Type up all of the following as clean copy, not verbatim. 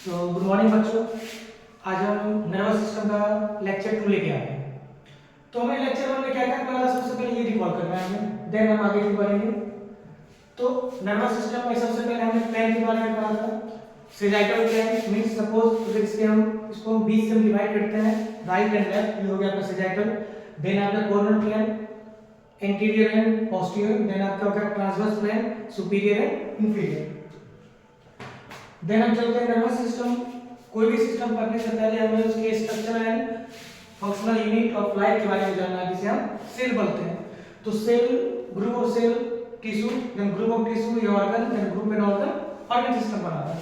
तो good morning बच्चों। आज हम नर्वस सिस्टम का लेक्चर 2 लेके आए हैं। तो हमें लेक्चर 1 में क्या क्या पढ़ा था सबसे पहले ये रिकॉल करना है हमें, देन हम आगे की बढ़ेंगे। तो नर्वस सिस्टम में सबसे पहले हमने प्लेन के बारे में पढ़ा था। सेजाइटल प्लेन मींस सपोज अगर इसको हम 20 से हम डिवाइड करते हैं, राइट एंड लेफ्ट, ये हो गया आपका सेजाइटल। देन आपका coronal plane, anterior and posterior. Then आपका हो गया transverse plane, superior and inferior. Then हम चलते हैं नर्वस सिस्टम। कोई भी सिस्टम पढ़ने से पहले हमें उसके structure and functional unit of life के बारे में जानना है, जिसे हम सेल बोलते हैं। तो cell, group of cell, tissue, then group of tissue, ये organ, then group and organ system बनाता है।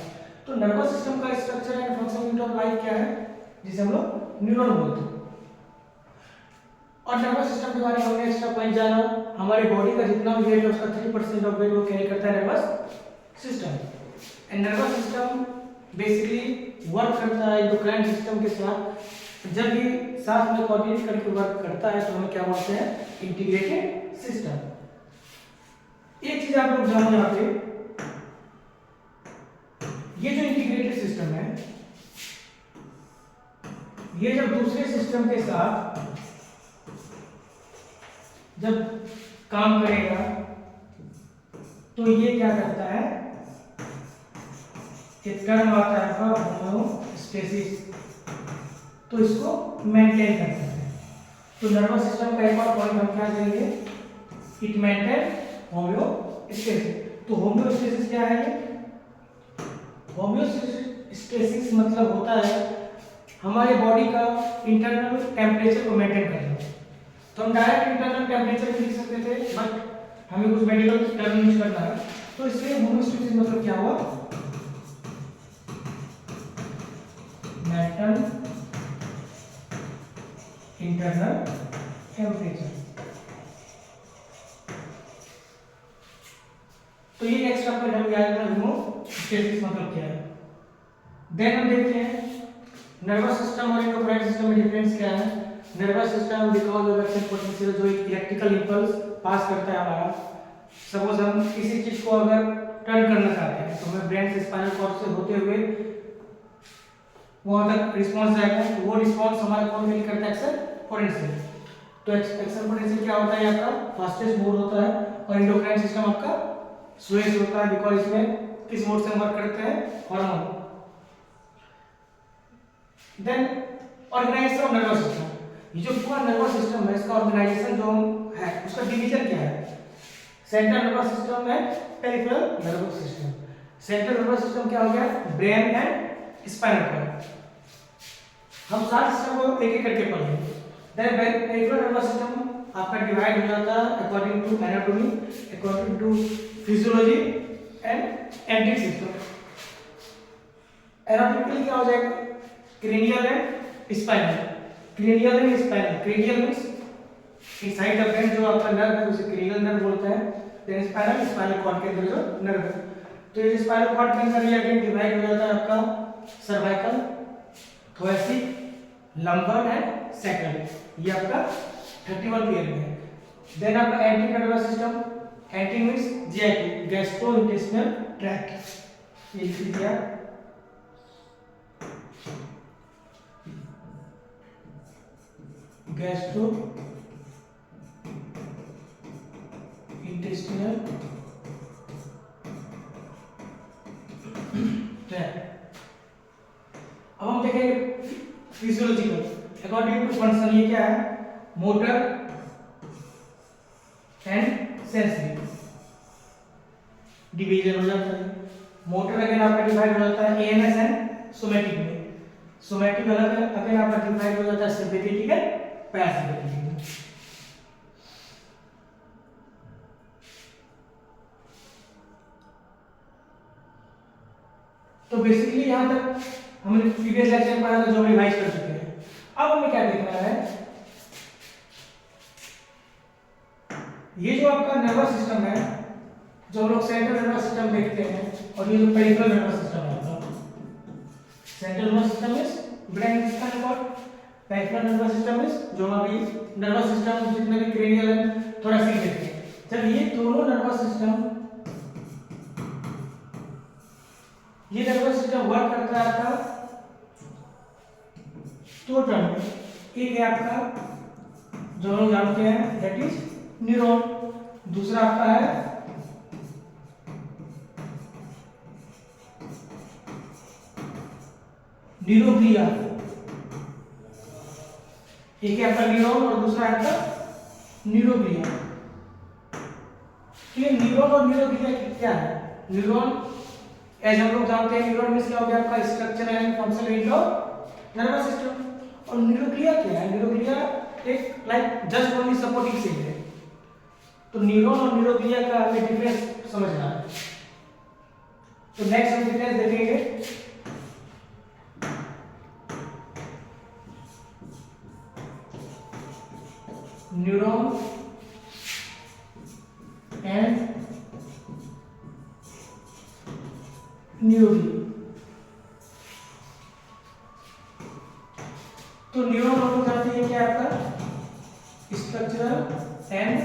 तो नर्वस सिस्टम का structure and functional unit of life क्या है, जिसे हम लोग न्यूरॉन बोलते हैं। और नर्वस सिस्टम के बारे में हमने एक्स्ट्रा पॉइंट जाना, हमारी बॉडी का जितना भी वेट है उसका 3% ऑफ वेट वो कैरी करता है nervous system. And nervous system basically work करता है एंडोक्राइन सिस्टम के साथ। जब ये साथ में कोऑर्डिनेट करके वर्क करता है तो हमें क्या बोलते हैं, इंटीग्रेटेड सिस्टम। एक चीज आप लोग जानो यहाँ पे, ये जो इंटीग्रेटेड सिस्टम है, ये जब दूसरे सिस्टम के साथ जब काम करेगा तो ये क्या करता है, एक टर्म आता है होमोस्टेसिस, तो इसको मेंटेन करता है। तो नर्वस सिस्टम का एक और पॉइंट हम क्या करेंगे, इट मेंटेन होमोस्टेसिस। तो होमोस्टेसिस क्या है, होमोस्टेसिस मतलब होता है हमारे बॉडी का इंटरनल टेम्परेचर को मेंटेन करना। तो हम डायरेक्ट इंटरनल टेम्परेचर भी लिख सकते थे, बट हमें कुछ मेडिकल टर्म यूज करना है, तो इसलिए होमोस्टेसिस मतलब क्या हुआ, मेंटेन इंटरनल टेम्परेचर। तो ये एक्स्ट्रा पॉइंट हम याद रखना, होमोस्टेसिस मतलब क्या है। देन हम देखते हैं नर्वस सिस्टम और एंडोक्राइन सिस्टम में डिफरेंस क्या है। Nervous system because of action potential जो एक इलेक्ट्रिकल इंपल्स पास करता है हमारा। सपोज हम किसी चीज को अगर टर्न करना चाहते हैं तो हमें ब्रेन से स्पाइनल कॉर्ड से होते हुए वहां तक रिस्पांस जाएगा, तो वो रिस्पांस हमारा कौन कैरी करता है, एक्शन पोटेंशियल। तो एक्शन पोटेंशियल क्या होता है, आपका फास्टेस्ट मोड होता है, और एंडोक्राइन सिस्टम आपका स्लोएस्ट होता है, बिकॉज इसमें किस मोड से वर्क करते हैं, hormone. Then organisation of nervous system, ये जो पूरा नर्वस सिस्टम है इसका ऑर्गेनाइजेशन जो है उसका डिवीजन क्या है। सेंट्रल नर्वस सिस्टम है, peripheral nervous system. Central nervous system क्या हो गया, ब्रेन एंड स्पाइनल कॉर्ड। हम सारे सिस्टम को एक एक करके पढ़ेंगे। देन पेरिफेरल नर्वस सिस्टम आपका डिवाइड हो जाता है according to anatomy, according to physiology and enteric system. Anatomically क्या हो जाएगा, cranial and spinal. Cranial and spinal, cranial means inside the brain जो आपका नर्व है उसे क्रेनियल नर्व बोलते हैं। देन स्पाइनल, स्पाइनल कॉर्ड के अंदर जो नर्व है, तो ये स्पाइनल कॉर्ड के अंदर ये अगेन डिवाइड हो जाता है आपका cervical, thoracic, lumbar and sacral. ये आपका 31 पेयर में है। देन आपका enteric nervous system, enteric means GIT, gastrointestinal tract. ये लिख दिया। Gastrointestinal tract. अब हम देखेंगे फिजियोलॉजिकल अकॉर्डिंग टू फंक्शन। ये क्या है, मोटर एंड सेंसरी डिवीजन हो जाता है। मोटर अगेन आपका डिवाइड हो जाता है एएनएस एंड सोमैटिक में। सोमैटिक अलग है, अगेन आपका डिवाइड हो जाता है सिंपैथेटिक एंड पैरासिम्पैथेटिक में। तो बेसिकली यहां तक हमने प्रीवियस लेक्चर में पढ़ा था जो हम रिवाइज कर चुके हैं। अब हमें क्या देखना है, ये जो आपका नर्वस सिस्टम है, जो हम लोग सेंट्रल नर्वस सिस्टम देखते हैं, और ये जो पेरिफेरल नर्वस सिस्टम है आपका, central nervous system is brain spinal cord, peripheral nervous system is जो हम अभी नर्वस सिस्टम जितने भी क्रेनियल एंड थोरैसिक देखते हैं। जब ये दोनों नर्वस सिस्टम ये नर्वस सिस्टम वर्क करता है आपका टोटल में। एक है आपका जो हम जानते हैं दैट इज न्यूरॉन, दूसरा आपका है न्यूरोग्लिया। एक है आपका न्यूरॉन और दूसरा है आपका न्यूरोग्लिया। ये न्यूरॉन और न्यूरोग्लिया क्या है? न्यूरॉन एज हम लोग जानते हैं न्यूरॉन में क्या हो गया आपका structure and function of nervous system. और न्यूरोग्लिया क्या है? न्यूरोग्लिया एक like just only supporting cell है। तो न्यूरॉन और न्यूरोग्लिया का हमें डिफरेंस समझना है। तो नेक्स्ट हम डिफरेंस देखेंगे। Neuron and neuroglia. तो न्यूरॉन हम लोग जानते हैं क्या आपका स्ट्रक्चरल एंड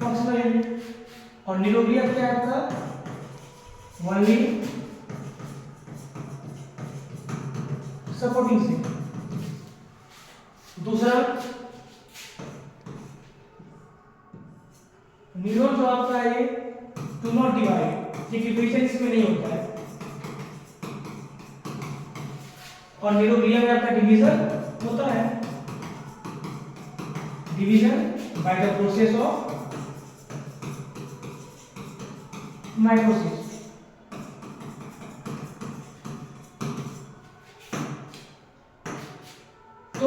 फंक्शनल यूनिट, और न्यूरोग्लिया क्या है आपका ओनली सपोर्टिंग से। दूसरा न्यूरॉन जो आपका है ये डू नॉट डिवाइड, ये डिवीजन इसमें नहीं होता है। और न्यूरोग्लिया में आपका डिवीजन होता है, division by the process of mitosis. तो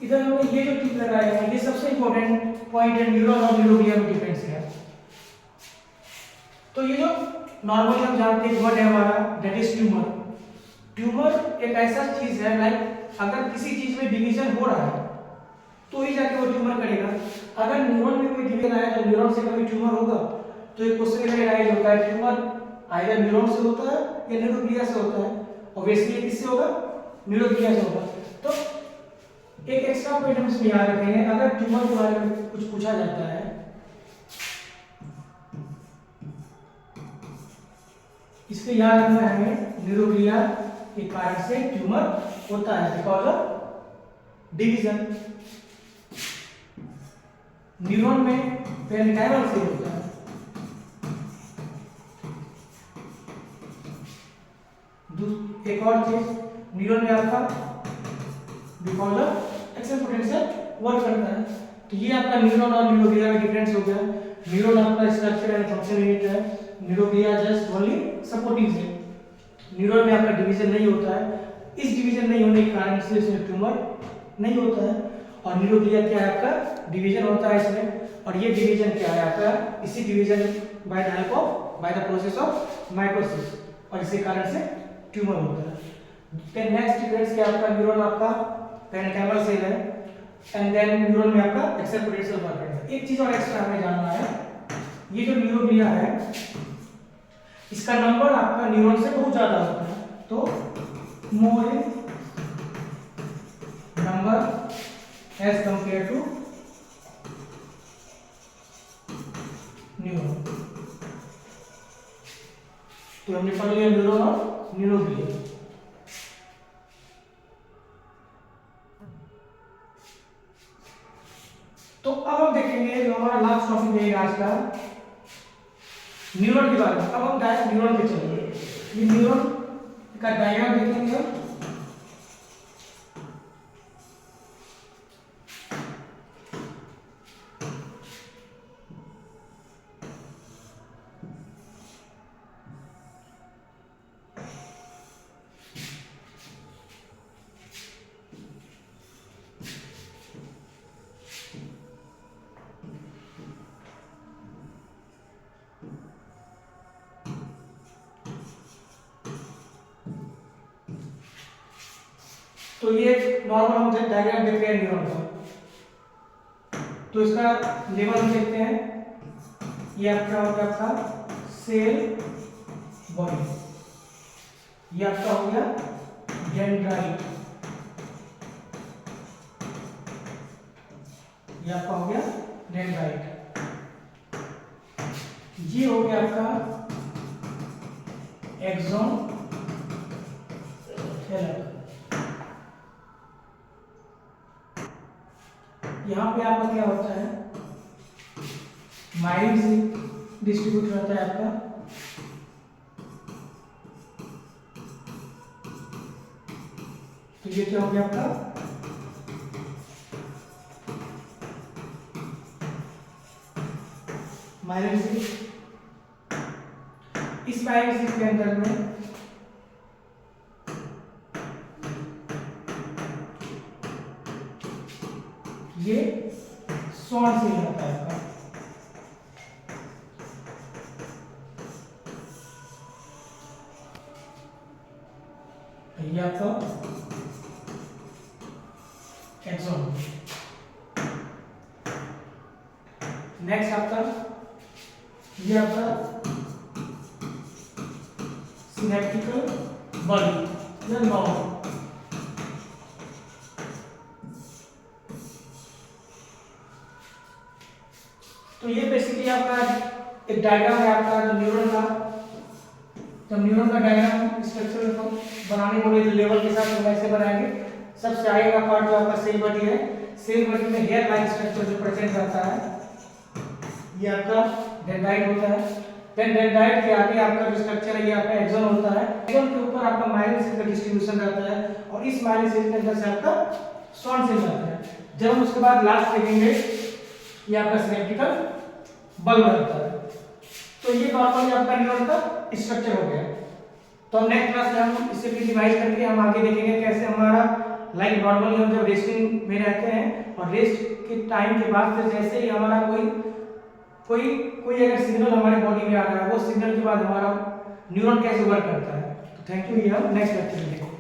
इधर हमने ये जो टिक लगाया है ये सबसे इंपॉर्टेंट पॉइंट है न्यूरॉन और न्यूरोग्लिया में डिफरेंस है। तो ये जो नॉर्मली हम जानते हैं वर्ड है हमारा दैट इज ट्यूमर। ट्यूमर एक ऐसा चीज है लाइक अगर किसी चीज में डिवीजन हो रहा है तो ही जाके वो ट्यूमर करेगा। अगर न्यूरॉन में कोई डिवीजन आया तो न्यूरॉन से कभी ट्यूमर होगा? तो एक क्वेश्चन में राइज होता है ट्यूमर आइदर न्यूरॉन से होता है या न्यूरोग्लिया से होता है। ऑब्वियसली ये किससे होगा? न्यूरोग्लिया से होगा। तो एक एक्स्ट्रा पॉइंट हम इसमें याद रखेंगे, अगर ट्यूमर के बारे में कुछ पूछा जाता है इसलिए याद रखना है हमें न्यूरोग्लिया के कारण से ट्यूमर होता है बिकॉज ऑफ डिवीजन। न्यूरॉन में पेरेन्काइमल सेल होता है, एक और चीज न्यूरॉन में आपका because of action potential work करता है। तो ये आपका न्यूरॉन और न्यूरोग्लिया में डिफरेंस हो गया। न्यूरॉन आपका स्ट्रक्चर एंड फंक्शन यूनिट है, न्यूरोग्लिया जस्ट ओनली सपोर्टिंग से। न्यूरॉन में आपका डिवीजन नहीं होता है, इस डिवीजन नहीं होने के कारण से इसमें ट्यूमर नहीं होता है। और न्यूरोग्लिया क्या है आपका डिवीजन होता है इसमें, और ये डिवीजन क्या है आपका इसी division by the help of by the process of mitosis, और इसी कारण से ट्यूमर होता है। देन नेक्स्ट डिफरेंस क्या आपका न्यूरॉन आपका पेरेन्काइमल सेल है एंड देन न्यूरॉन में आपका एक्शन पोटेंशियल वर्क करता है। एक चीज और एक्स्ट्रा हमें जानना है, ये जो न्यूरोग्लिया है इसका नंबर आपका न्यूरॉन से बहुत ज्यादा होता है। तो more number as compare to neuron. तो हमने पढ़ लिया न्यूरॉन और न्यूरोग्लिया। तो अब हम देखेंगे जो हमारा लास्ट टॉपिक है आज का न्यूरॉन के बारे में। अब हम डायरेक्ट न्यूरॉन पे चलेंगे। ये न्यूरॉन का डायग्राम देखेंगे हम। तो ये नॉर्मल हम डायग्राम देख रहे हैं न्यूरॉन का। तो इसका लेवल हम देखते हैं, ये आपका हो गया आपका सेल बॉडी, ये आपका हो गया डेंड्राइट, ये आपका हो गया डेंड्राइट, ये हो गया आपका एक्सोन थैलक। यहाँ पे आपका क्या होता है, माइल्ड से डिस्ट्रीब्यूट रहता है आपका, तो ये क्या हो गया आपका माइल्ड से। इस माइल्ड से के अंदर में ये स्वर्ण से होता है आपका, ये आपका एक्सोन। नेक्स्ट आपका ये आपका सिनेप्टिकल बल्ब या नॉब। तो ये बेसिकली आपका एक डायग्राम है आपका जो न्यूरॉन का, जब न्यूरॉन का डायग्राम स्ट्रक्चर को बनाने बोले तो लेवल के साथ वैसे बनाएंगे। सबसे आगे का पार्ट जो आपका सेल बॉडी है, सेल बॉडी में हेयर लाइक स्ट्रक्चर जो प्रेजेंट रहता है, ये आपका डेंड्राइट होता है। देन डेंड्राइट के आगे आपका जो स्ट्रक्चर है ये आपका एक्सोन होता है। एक्सोन के ऊपर आपका माइलिन सेल का डिस्ट्रीब्यूशन रहता है और इस माइलिन सेल के अंदर से आपका स्वर्ण सेल रहता है। जब हम उसके बाद लास्ट देखेंगे ये आपका सिनेप्टिकल बल्ब रहता है। तो ये नॉर्मली आपका न्यूरॉन का स्ट्रक्चर हो गया। तो हम नेक्स्ट क्लास में हम इसे भी डिवाइड करके हम आगे देखेंगे कैसे हमारा लाइक नॉर्मली हम जब रेस्टिंग में रहते हैं और रेस्ट के टाइम के बाद फिर जैसे ही हमारा कोई अगर सिग्नल हमारे बॉडी में आ रहा है, वो सिग्नल के बाद हमारा न्यूरॉन कैसे वर्क करता है। तो थैंक यू, ये हम नेक्स्ट लेक्चर में देखेंगे।